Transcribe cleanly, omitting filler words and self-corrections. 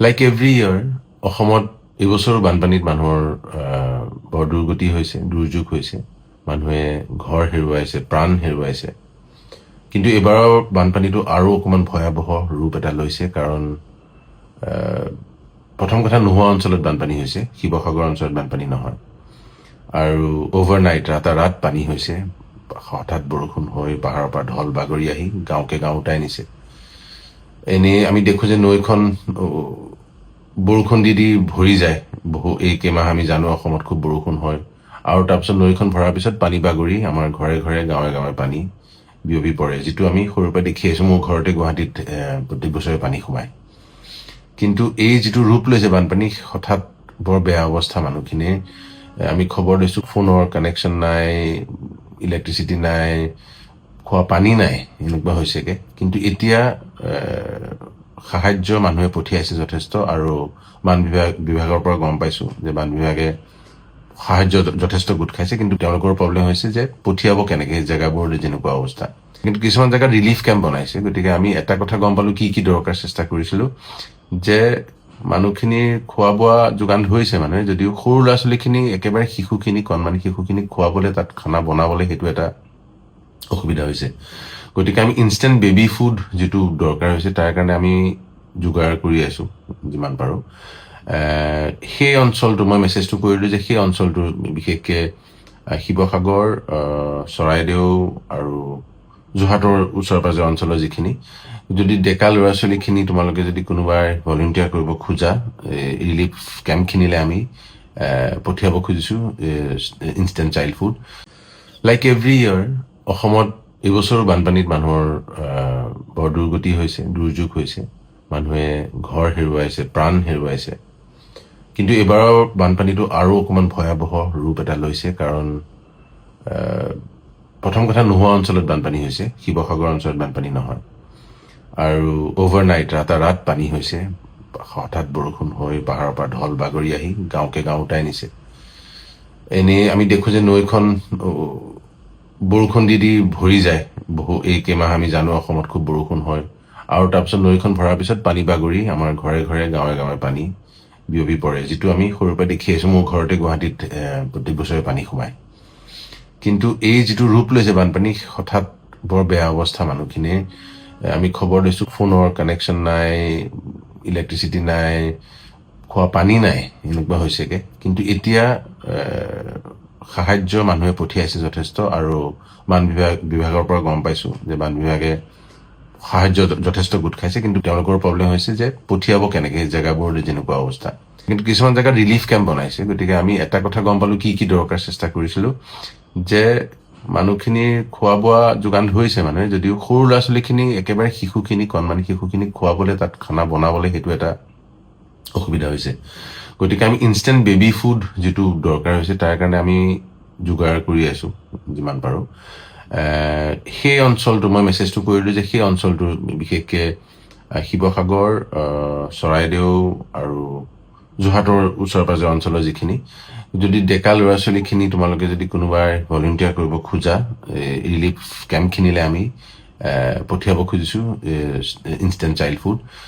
Like every year অসমত এইবছৰ বানপানীত মানুহৰ বৰ দুৰ্গতি হৈছে, দুৰ্যোগ হৈছে। মানুহে ঘৰ হেৰুৱাইছে, প্ৰাণ হেৰুৱাইছে। কিন্তু এইবাৰৰ বানপানীটো আৰু অকণমান ভয়াৱহ ৰূপ এটা লৈছে, কাৰণ প্ৰথম কথা, নোহোৱা অঞ্চলত বানপানী হৈছে, শিৱসাগৰ অঞ্চলত বানপানী নহয়। আৰু অভাৰনাইট, ৰাতাৰাত পানী হৈছে। হঠাৎ বৰষুণ হৈ পাহাৰৰ পৰা ঢল বাগৰি আহি গাঁৱকে গাঁও উটাই নিছে। এনেই আমি দেখোঁ যে নৈখন বৰষুণ দি দি ভৰি যায়। এই কেইমাহ আমি জানো অসমত খুব বৰষুণ হয়, আৰু তাৰপিছত নৈখন ভৰাৰ পিছত পানী বাগৰি আমাৰ ঘৰে ঘৰে গাঁৱে গাঁৱে পানী বিয়পি পৰে, যিটো আমি সৰুৰ পৰা দেখি আহিছোঁ। মোৰ ঘৰতে গুৱাহাটীত প্ৰত্যেক বছৰে পানী সোমায়। কিন্তু এই যিটো ৰূপ লৈছে বানপানী, হঠাৎ বৰ বেয়া অৱস্থা মানুহখিনিৰ। আমি খবৰ লৈছোঁ, ফোনৰ কানেকশ্যন নাই, ইলেক্ট্ৰিচিটি নাই, খোৱা পানী নাই, এনেকুৱা হৈছেগে। কিন্তু এতিয়া সাহায্য মানুহে পঠিয়াইছে যথেষ্ট, আৰু বান বিভাগৰ পৰা গম পাইছোঁ যে বান বিভাগে সাহায্য যথেষ্ট গোট খাইছে। কিন্তু তেওঁলোকৰ প্ৰব্লেম হৈছে যে পঠিয়াব কেনেকৈ সেই জেগাবোৰ যেনেকুৱা অৱস্থা। কিন্তু কিছুমান জেগাত ৰিলিফ কেম্প বনাইছে। গতিকে আমি এটা কথা গম পালোঁ, কি দৰকাৰ চেষ্টা কৰিছিলোঁ, যে মানুহখিনিৰ খোৱা বোৱা যোগান ধৰিছে মানুহে, যদিও সৰু ল'ৰা ছোৱালীখিনি, একেবাৰে শিশুখিনি, কণমানি শিশুখিনিক খুৱাবলৈ, তাত খানা বনাবলৈ সেইটো এটা অসুবিধা হৈছে। গতিকে আমি ইনষ্টেণ্ট বেবী ফুড যিটো দৰকাৰ হৈছে, তাৰ কাৰণে আমি যোগাৰ কৰি আছোঁ যিমান পাৰোঁ। সেই অঞ্চলটো মই মেছেজটো কৰিলোঁ যে সেই অঞ্চলটো বিশেষকৈ শিৱসাগৰ, চৰাইদেউ আৰু যোৰহাটৰ ওচৰে পাঁজৰে অঞ্চলৰ যিখিনি, যদি ডেকা ল'ৰা ছোৱালীখিনি তোমালোকে যদি কোনোবাই ভলেণ্টিয়াৰ কৰিব খোজা, ৰিলিফ কেম্পখিনিলৈ আমি পঠিয়াব খুজিছোঁ instant child food. Like every year অসমত এইবছৰ বানপানীত মানুহৰ বৰ দুৰ্গতি হৈছে, দুৰ্যোগ হৈছে। মানুহে ঘৰ হেৰুৱাইছে, প্ৰাণ হেৰুৱাইছে। কিন্তু এইবাৰৰ বানপানীটো আৰু অকণমান ভয়াৱহ ৰূপ এটা লৈছে, কাৰণ প্ৰথম কথা, নোহোৱা অঞ্চলত বানপানী হৈছে, শিৱসাগৰ অঞ্চলত বানপানী নহয়। আৰু অভাৰনাইট, ৰাতাৰাত পানী হৈছে। হঠাৎ বৰষুণ হৈ পাহাৰৰ পৰা ঢল বাগৰি আহি গাঁৱকে গাঁও উটাই নিছে। এনেই আমি দেখোঁ যে নৈখন বৰষুণ দি দি ভৰি যায়। এই কেইমাহ আমি জানো অসমত খুব বৰষুণ হয়, আৰু তাৰপিছত নৈখন ভৰাৰ পিছত পানী বাগৰি আমাৰ ঘৰে ঘৰে গাঁৱে গাঁৱে পানী বিয়পি পৰে, যিটো আমি সৰুৰ পৰা দেখি আহিছোঁ। মোৰ ঘৰতে গুৱাহাটীত প্ৰত্যেক বছৰে পানী সোমায়। কিন্তু এই যিটো ৰূপ লৈছে বানপানী, হঠাৎ বৰ বেয়া অৱস্থা মানুহখিনিৰ। আমি খবৰ লৈছোঁ, ফোনৰ কানেকশ্যন নাই, ইলেক্ট্ৰিচিটি নাই, খোৱা পানী নাই, এনেকুৱা হৈছেগে। কিন্তু এতিয়া সাহায্য মানুহে পঠিয়াইছে যথেষ্ট, আৰু বান বিভাগৰ পৰা গম পাইছোঁ যে বান বিভাগে সাহায্য যথেষ্ট গোট খাইছে। কিন্তু তেওঁলোকৰ প্ৰব্লেম হৈছে যে পঠিয়াব কেনেকৈ সেই জেগাবোৰ যেনেকুৱা অৱস্থা। কিন্তু কিছুমান জেগাত ৰিলিফ কেম্প বনাইছে। গতিকে আমি এটা কথা গম পালোঁ, কি দৰকাৰ চেষ্টা কৰিছিলোঁ, যে মানুহখিনিৰ খোৱা বোৱা যোগান ধৰিছে মানুহে, যদিও সৰু ল'ৰা ছোৱালীখিনি, একেবাৰে শিশুখিনি, কণমানি শিশুখিনিক খুৱাবলৈ, তাত খানা বনাবলৈ সেইটো এটা অসুবিধা হৈছে। গতিকে আমি ইনষ্টেণ্ট বেবী ফুড যিটো দৰকাৰ হৈছে, তাৰ কাৰণে আমি যোগাৰ কৰি আছোঁ যিমান পাৰোঁ। সেই অঞ্চলটো মই মেছেজটো কৰিলোঁ যে সেই অঞ্চলটো বিশেষকৈ শিৱসাগৰ, চৰাইদেউ আৰু যোৰহাটৰ ওচৰে পাঁজৰে অঞ্চলৰ যিখিনি, যদি ডেকা ল'ৰা ছোৱালীখিনি তোমালোকে যদি কোনোবাই ভলেণ্টিয়াৰ কৰিব খোজা, ৰিলিফ কেম্পখিনিলৈ আমি পঠিয়াব খুজিছোঁ ইনষ্টেণ্ট চাইল্ড ফুড।